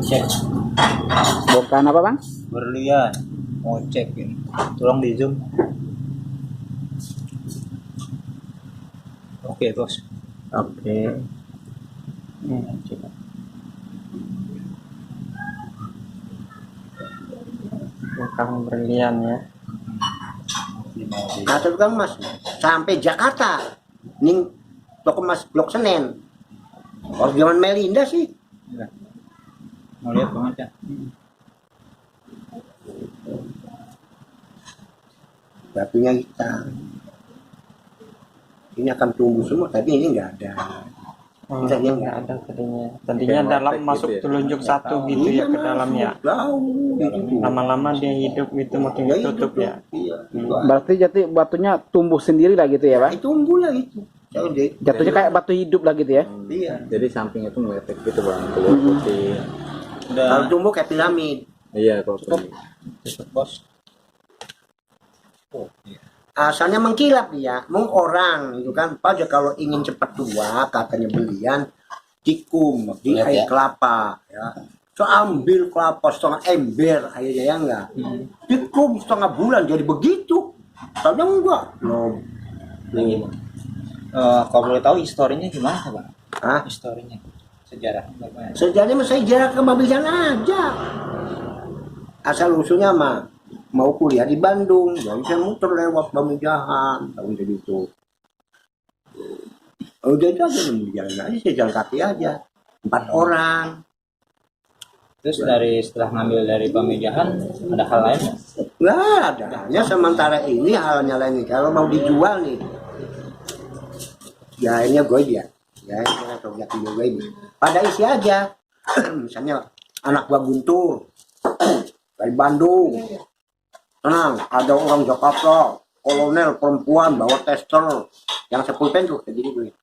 cek Bukan apa bang? berlian, mau cek ini, tolong di zoom. Oke bos. Oke. Cek. Bukan berlian ya. Nah terus kan mas sampai Jakarta nih toko mas Blok Senen. Kalau zaman Melinda sih Mau lihat banget ya. batunya hitam. Ini akan tumbuh semua tapi ini nggak ada. Tadinya nggak ada. Tadinya dalam masuk gitu ya? telunjuk satu gitu ya ke dalam ya. Jauh gitu. Lama-lama dia hidup gitu makin Ya, ditutup itu, ya. Iya. Berarti jati batunya tumbuh sendiri lah gitu ya bang? Itu tumbuh lah itu. Jatuhnya kayak batu hidup lah gitu ya? Iya. Jadi samping itu meletek gitu bang, keluar putih. Kalau Udah tumbuh kayak piramid. Iya kalau cukup, putih. cukup bos. Oh, iya. Asalnya mengkilap dia, orang itu kan. Pada kalau ingin cepat tua, katanya belian tikum di Lihat air ya. kelapa, ya. So ambil kelapa setengah ember airnya ya enggak. Tikum setengah bulan jadi begitu. Soalnya enggak. No. Kalau boleh tahu historinya gimana bang? Hah? Historinya, sejarah bagaimana? Sejadinya mah saya jarak ke Babijan aja. Asal usulnya mah mau kuliah di Bandung, jadi saya muter lewat Bamijahan, tahu jadi itu. Udah itu aja jalan aja, saya jalan kaki aja. 4 orang. Terus dari setelah ngambil dari Pamijahan ada hal lain nggak? Nggak ada. Hanya sementara ini halnya lain nih. Kalau mau dijual nih, ya ini gue dia. Ya ini atau jati gue ini. Pada isi aja. Misalnya anak gua Guntur dari Bandung. Tenang, ada orang Jakarta, kolonel perempuan bawa tester yang 10 pen tuh, jadi gue.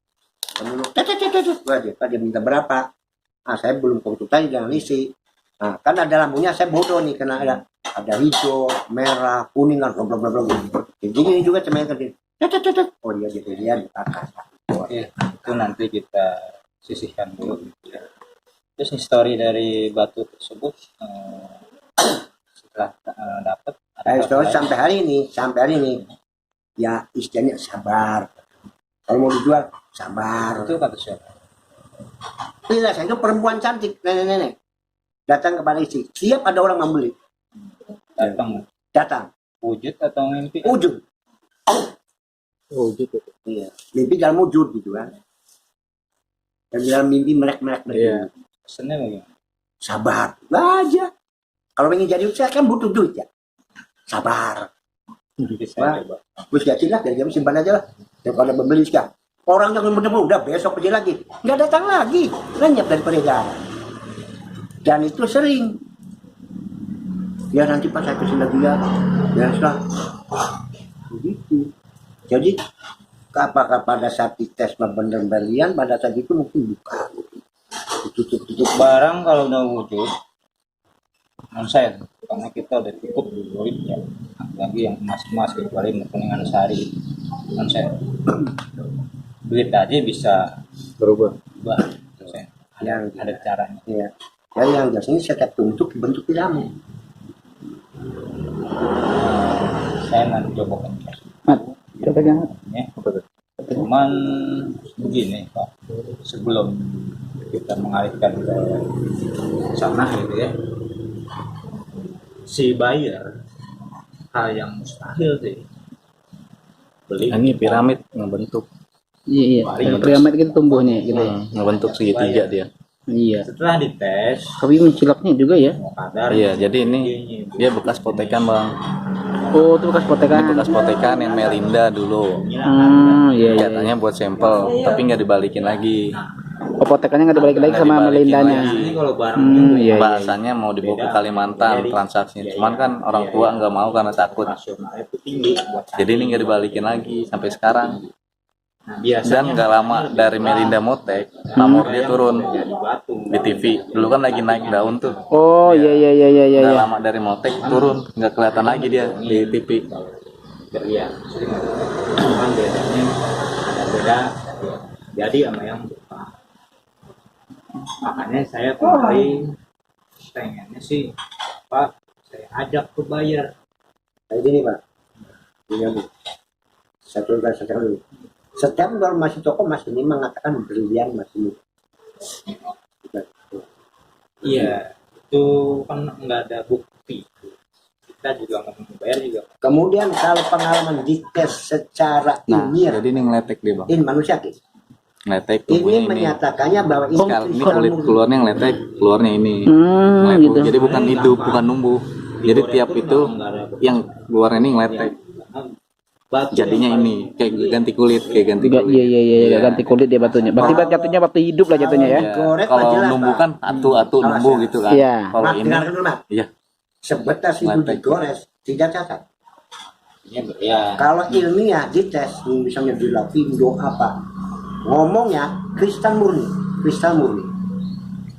Kemudian, dia minta berapa? Ah, saya belum konsultasi, jangan isi. Nah, kan ada lampunya, saya bodoh nih, karena ada hijau, merah, kuning, kan, bla bla bla bla. Jadi ini juga cemen kerja. Oh dia gitu dia dipakar. Oke, itu nanti kita sisihkan dulu. Terus histori dari batu tersebut setelah dapat Nah, terus sampai hari ini, ya istilahnya sabar. Kalau mau dijual, sabar. itu kata siapa? Tidak, saya itu perempuan cantik, nenek-nenek. Datang kepada istri, siap ada orang membeli. Datang, Wujud atau mimpi? wujud. Oh gitu. Iya, mimpi dalam wujud gitu kan. Dan dalam mimpi melek-melek Iya. Pesennya bagaimana? sabar, aja. Kalau ingin jadi usaha kan butuh duit ya. Sabar. Bisa Wah. coba. Terus jadi lah, dari jam simpan aja lah. Daripada membeli sekarang. Orang yang bener-bener udah besok pergi lagi, nggak datang lagi, lenyap dari peredaran. Dan itu sering. Ya nanti pas saya kesini lagi ya setelah begitu. Jadi apakah pada saat dites bener berlian, pada saat itu mungkin buka, tutup Barang kalau udah wujud, non-saya karena kita udah cukup duit ya, lagi yang emas-emas kecuali kuningan sehari non-saya duit aja bisa Berubah. berubah. Non-saya. yang Ada caranya. ya. Jadi yang biasanya setiap bentuk bentuk piramid. Saya nanti coba kencang. Mat, kita pegang. Ya. Cuman begini Pak, sebelum kita mengalihkan ke sana gitu ya, si buyer hal yang mustahil sih beli Ini piramid ngebentuk. Iya, piramid gitu tumbuhnya gitu ya. Ngebentuk segitiga dia. Iya. setelah dites Tapi mencilaknya juga ya. mau kadar Iya, jadi ini dia bekas potekan bang. Oh, itu bekas Ini potekan. bekas potekan yang Melinda dulu. Iya, iya. Katanya buat sampel, tapi nggak dibalikin lagi. Oh, potekannya nggak dibalik lagi sama dibalikin melindanya. lagi. ini kalau barang Iya. Bahasannya mau dibawa ke Kalimantan transaksinya, cuman kan orang tua nggak mau karena takut. nasional itu tinggi buat Jadi ini nggak dibalikin lagi sampai sekarang. nah, Dan biasanya nggak lama dari Melinda Motek, pamor dia turun jadi batu di TV. Dulu kan lagi naik daun tuh. Oh, iya iya iya iya iya. Nggak iya. lama dari Motek turun, nggak kelihatan lagi dia di TV. berlian cuman bedanya ada beda jadi sama yang buka makanya saya kemarin pengennya sih Pak, saya ajak ke bayar. Kayak gini Pak, ini Bu. Satu dulu. Setiap informasi toko Mas ini mengatakan berlian Mas ini. Iya, itu kan nggak ada bukti. Kita juga nggak mau bayar juga. Kemudian kalau pengalaman dites secara Nah, ilmiah, jadi ini ngeletek dia bang. ini manusia Ki. Ngeletek Ini tubuhnya ini. menyatakannya bahwa ini Ini kulit keluarnya ngeletek, keluarnya ini. Hmm, Ngeletek. gitu. Jadi bukan hidup, bukan numbuh. Jadi tiap itu yang keluarnya ini ngeletek. Jadinya ini kayak ganti kulit, kayak ganti Enggak, kulit. iya, ganti kulit dia batunya. Berarti jatuhnya batu hidup lah jatuhnya ya. Iya. Goreng Kalau jelas, numbuh Pak. kan atu numbuh gitu kan. Iya. Kalau Mas, ini, dengarkan dulu Mas. iya. Sebetas itu Meletek. digores tidak cacat. Ini berlian. Kalau ilmiah dites, misalnya di Lapindo apa, ngomongnya kristal murni.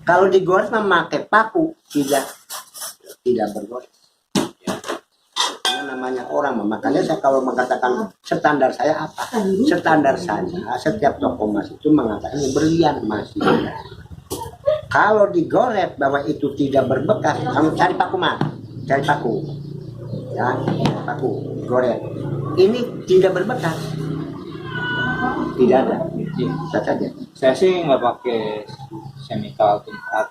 Kalau digores memakai paku tidak bergores. Ini namanya orang, makanya saya kalau mengatakan standar saya apa? Standar saya setiap toko emas itu mengatakan berlian masih. Kalau digores bahwa itu tidak berbekas, kamu cari paku Mas, cari paku, ya, paku, gores. Ini tidak berbekas, tidak ada, bisa saja. Saya sih nggak pakai chemical tingkat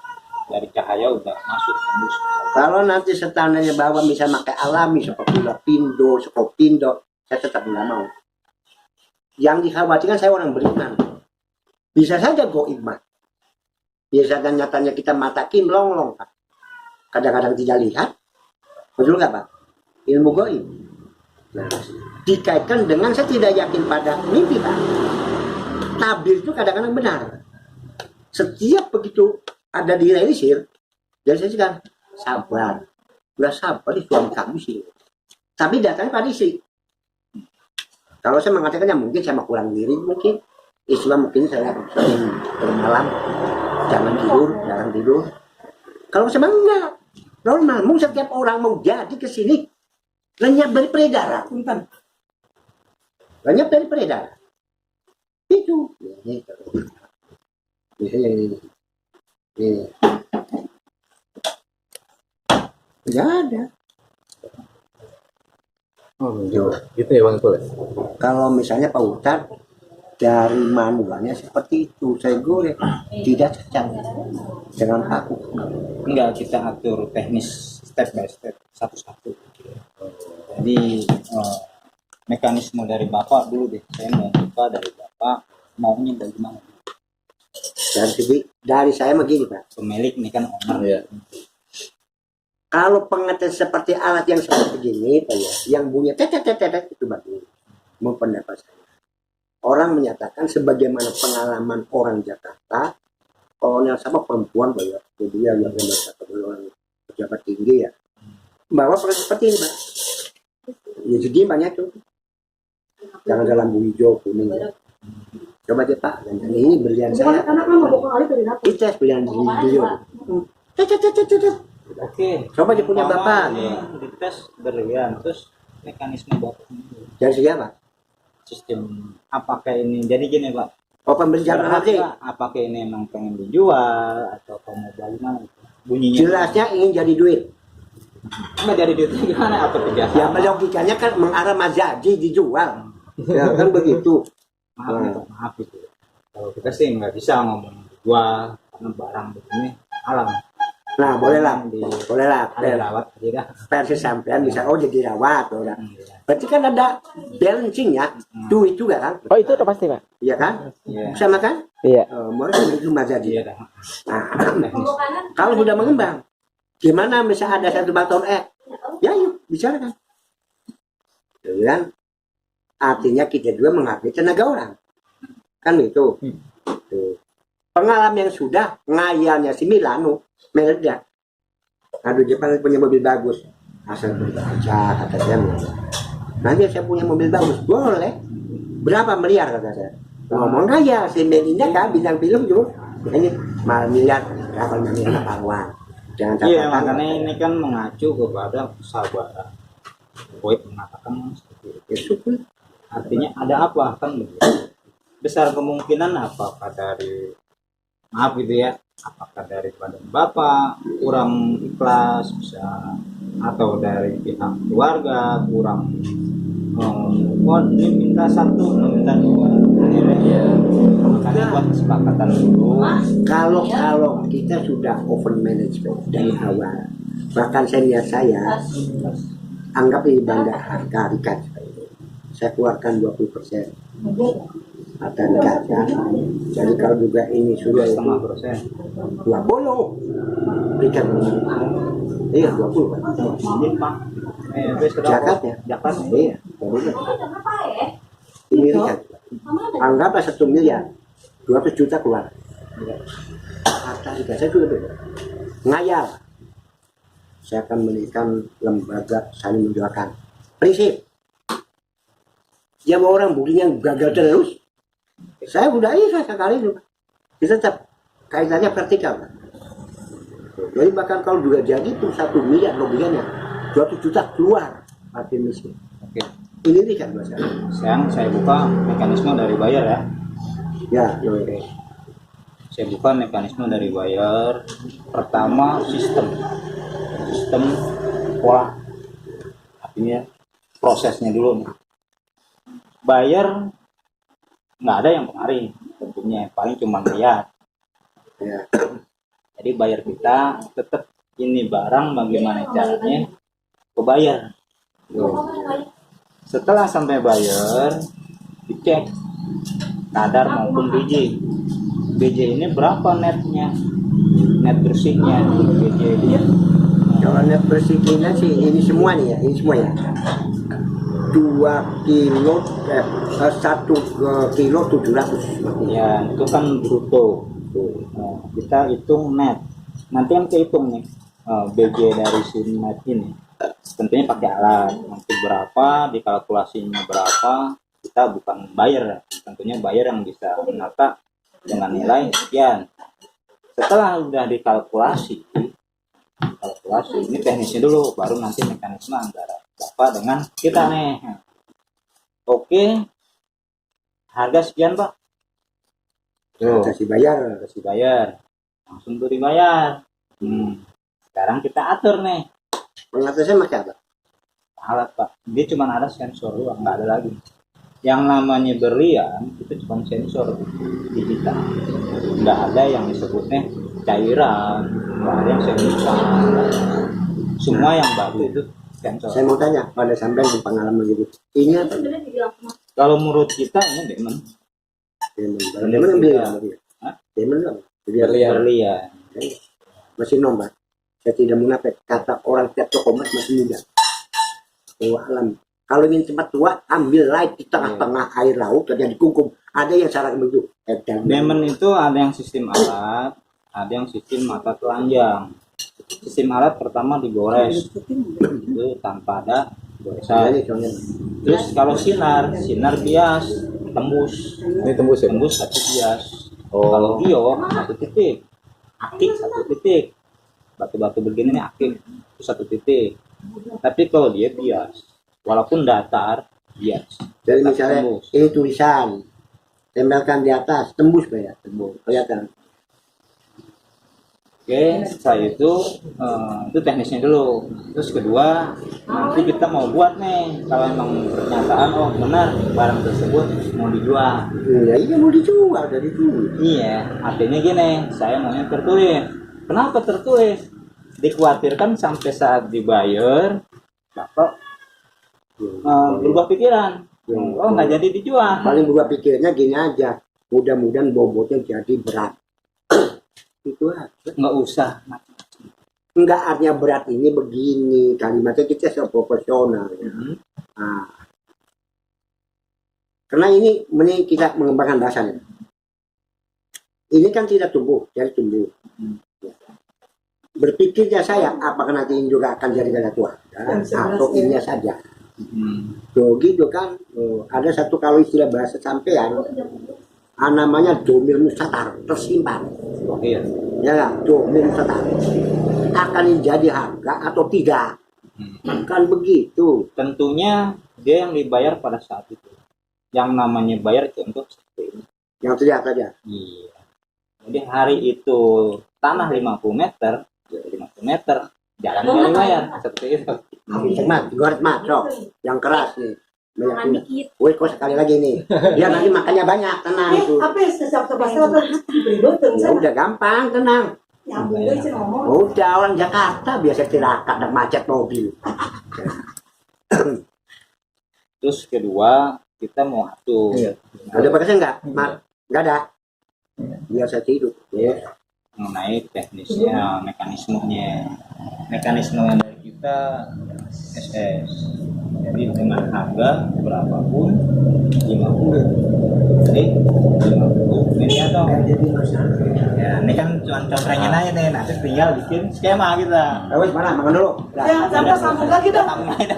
dari cahaya udah masuk tembus. Kalau nanti standarnya bahwa bisa pakai alami seperti Lapindo, Skopindo, saya tetap nggak mau. Yang dikhawatirkan saya orang beriman, bisa saja goib Mas. Biasanya nyatanya kita matakin longlong Pak. Kadang-kadang tidak lihat, betul nggak Pak? Ilmu goib. Nah, dikaitkan dengan saya tidak yakin pada mimpi Pak. Tabir itu kadang-kadang benar. Setiap begitu ada direalisir, jadi saya sekarang sabar, udah sabar di suami kamu sih. Tapi datanya pada istri. Kalau saya mengatakannya mungkin saya mau kurang diri, mungkin Islam mungkin saya sering bermalam, jarang tidur. Kalau saya enggak, normal. Mau setiap orang mau jadi ke sini lenyap dari peredaran, punten. Lenyap dari peredaran. Itu. Misalnya ini. Tidak ada. Oh, gitu ya bang Kul. Kalau misalnya Pak Ustadz dari manualnya seperti itu, saya goreng tidak cacat dengan paku. Enggak, kita atur teknis step by step, satu-satu. Jadi mekanisme dari Bapak dulu deh. Saya mau buka dari Bapak, maunya bagaimana? Dari saya begini Pak. Pemilik ini kan owner. Iya. Kalau pengetes seperti alat yang seperti begini, Pak ya, yang bunyi tetet itu bagus. Mau pendapat saya. Orang menyatakan sebagaimana pengalaman orang Jakarta, kolonel sama perempuan Pak ya, dia yang orang pejabat tinggi ya, bahwa seperti ini Pak. Ya jadi banyak tuh. Jangan dalam bu hijau kuning ya. Coba deh Pak, dan ini berlian saya. Itu berlian hijau. Oke. Coba dia punya Bapak. Dites berlian, terus mekanisme Bapak ini. Dari siapa? Sistem apakah ini? Jadi gini Pak. Oh pembeli jalan lagi. Apakah ini emang pengen dijual atau mau bagaimana? Bunyinya. Jelasnya ingin jadi duit. Nggak jadi duit gimana? Apa kerjasama? Ya logikanya kan mengarah mazaji dijual. Ya kan begitu. Maaf itu. Kalau kita sih nggak bisa ngomong jual karena barang begini alam. Nah bolehlah, Ada rawat aja dah. versi sampean bisa jadi rawat orang. Iya. Berarti kan ada balancingnya, duit juga kan? Oh, itu udah pasti, Pak. Iya kan? Iya. Sama kan? Iya. Mulai itu mazaji. Iya dah. Nah, kalau sudah mengembang, gimana misalnya ada satu baton ya yuk bicarakan. Dengan artinya kita juga menghargai tenaga orang, kan itu. Tuh. Pengalaman yang sudah ngayalnya si Milano meledak. Aduh Jepang punya mobil bagus, asal berbaca kata saya. Nanti saya punya mobil bagus, boleh. Berapa miliar kata saya. Ngomong aja si Melinda kan bintang film juga. Ini mal miliar, berapa miliar pahlawan. Jangan Iya, katakan makanya ini kan mengacu kepada kesabaran. Boyd mengatakan seperti itu. ya, syukur. Artinya ada apa kan begitu. Besar kemungkinan apakah dari maaf gitu ya, apakah dari badan bapak kurang ikhlas bisa, atau dari pihak keluarga kurang, oh ini minta satu minta dua, akhirnya makanya buat kesepakatan dulu. Kalau kita sudah over management dari awal, bahkan senior saya anggap ini bandar harga ikan, saya keluarkan 20% harga ikan ya. Jadi kalau juga ini sudah 2,5%. 20 ikan, iya 20 kan, Ini pak, zakat ya, zakat iya, ini ikan, anggaplah 1 miliar, 200 juta keluar. Harga ikan saya sudah beda. Ngayal, saya akan mendirikan lembaga saling menjualkan. Prinsip, dia mau orang buktinya gagal terus, saya udah ikhlas sekali juga. Kita tetap kaitannya vertikal. Jadi bahkan kalau juga jadi pun 1 miliar lebihnya 200 juta keluar mati miskin. Oke. Ini kan bahasa. Sekarang saya buka mekanisme dari buyer ya. Ya, oke. Saya buka mekanisme dari buyer. Pertama sistem pola, artinya prosesnya dulu nih. Buyer nggak ada yang kemarin tentunya, paling cuma lihat. Ya. Jadi buyer kita tetap ini barang bagaimana caranya ke buyer. Setelah sampai buyer dicek kadar maupun BJ. BJ ini berapa netnya, net bersihnya BJ ini. Kalau net bersihnya sih ini semua nih ya, ini semua ya. 2 kilo, 1 kilo 700. Ya itu kan bruto. Nah, kita hitung net. Nanti kan kehitung nih BJ dari si net ini. Tentunya pakai alat. Nanti berapa, dikalkulasinya berapa. Kita bukan buyer. Tentunya buyer yang bisa menata dengan nilai sekian. Setelah udah dikalkulasi, ini teknisnya dulu, baru nanti mekanisme antara Bapak dengan kita nih. Oke, harga sekian Pak. Tuh, Kasih bayar. kasih bayar, langsung tuh dibayar. Sekarang kita atur nih Pengatasnya pakai apa? alat Pak. Dia cuma ada sensor doang, nggak ada lagi. Yang namanya berlian itu cuma sensor digital, nggak ada yang disebutnya cairan, nggak ada yang sensor. Semua yang baru itu sensor. Saya mau tanya pada sampai di pengalaman gitu. Ini apa? Kalau menurut kita ini demon. Demon ambil dia. Hah? Demon dong. Berlian. Masih nomor. Saya tidak munafik. Kata orang tiap toko emas masih muda. Dewa alam. Kalau ingin cepat tua, ambil light di tengah-tengah air laut terjadi kungkum. Ada yang cara begitu. Demon itu ada yang sistem alat, ada yang sistem mata telanjang. Sistem alat pertama digores, itu tanpa ada goresan. Terus kalau sinar bias, tembus. Ini tembus ya? Tembus satu bias. Oh. Kalau giok satu titik, akik satu titik. Batu-batu begini nih akik itu satu titik. Tapi kalau dia bias, walaupun datar, bias. Jadi Tetap misalnya tembus. ini tulisan, tempelkan di atas, tembus Pak ya, tembus. Kelihatan. Oke, setelah itu teknisnya dulu. Terus kedua, nanti kita mau buat nih, kalau emang pernyataan, oh benar barang tersebut mau dijual. Ya iya mau dijual dari dulu. Iya, artinya gini, saya maunya tertulis. Kenapa tertulis? Dikhawatirkan sampai saat dibayar, Bapak berubah pikiran. Oh nggak jadi dijual. Paling berubah pikirnya gini aja, mudah-mudahan bobotnya jadi berat. Itu aja. Nggak usah. Enggak, artinya berat ini begini, kalimatnya kita seproporsional ya. Nah, karena ini kita mengembangkan bahasanya. Ini kan tidak tumbuh, jadi tumbuh. Berpikirnya saya, apakah nanti ini juga akan jadi ganda tua? Atau ini saja. Dogi itu kan, ada satu kalau istilah bahasa sampean, namanya domir mustatar, tersimpan. Iya. Ya, domir mustatar. Akan jadi harga atau tidak? Kan begitu. Tentunya dia yang dibayar pada saat itu. Yang namanya bayar contoh seperti ini. Yang terlihat saja. Iya. Jadi hari itu tanah 50 meter, ya 50 meter, jalan dari layar seperti itu. Mat, goret mat, sok. Yang keras nih. Banyak ini. Woi, kok sekali lagi nih. Ya nanti makannya banyak, tenang itu. Ya udah gampang, tenang. Udah orang Jakarta biasa tirakat dan macet mobil. Terus kedua kita mau atur. Ada bagusnya enggak? Mat, enggak ada. Biar saya tidur. Ya. Mengenai teknisnya, mekanisme dari kita SS. Jadi dengan harga berapapun 50. Jadi 50 ini atau ya ini kan cuma contohnya aja nih, nanti tinggal bikin skema kita. Wes mana makan dulu. Ya, sampai sambung lagi dong. Sambung aja.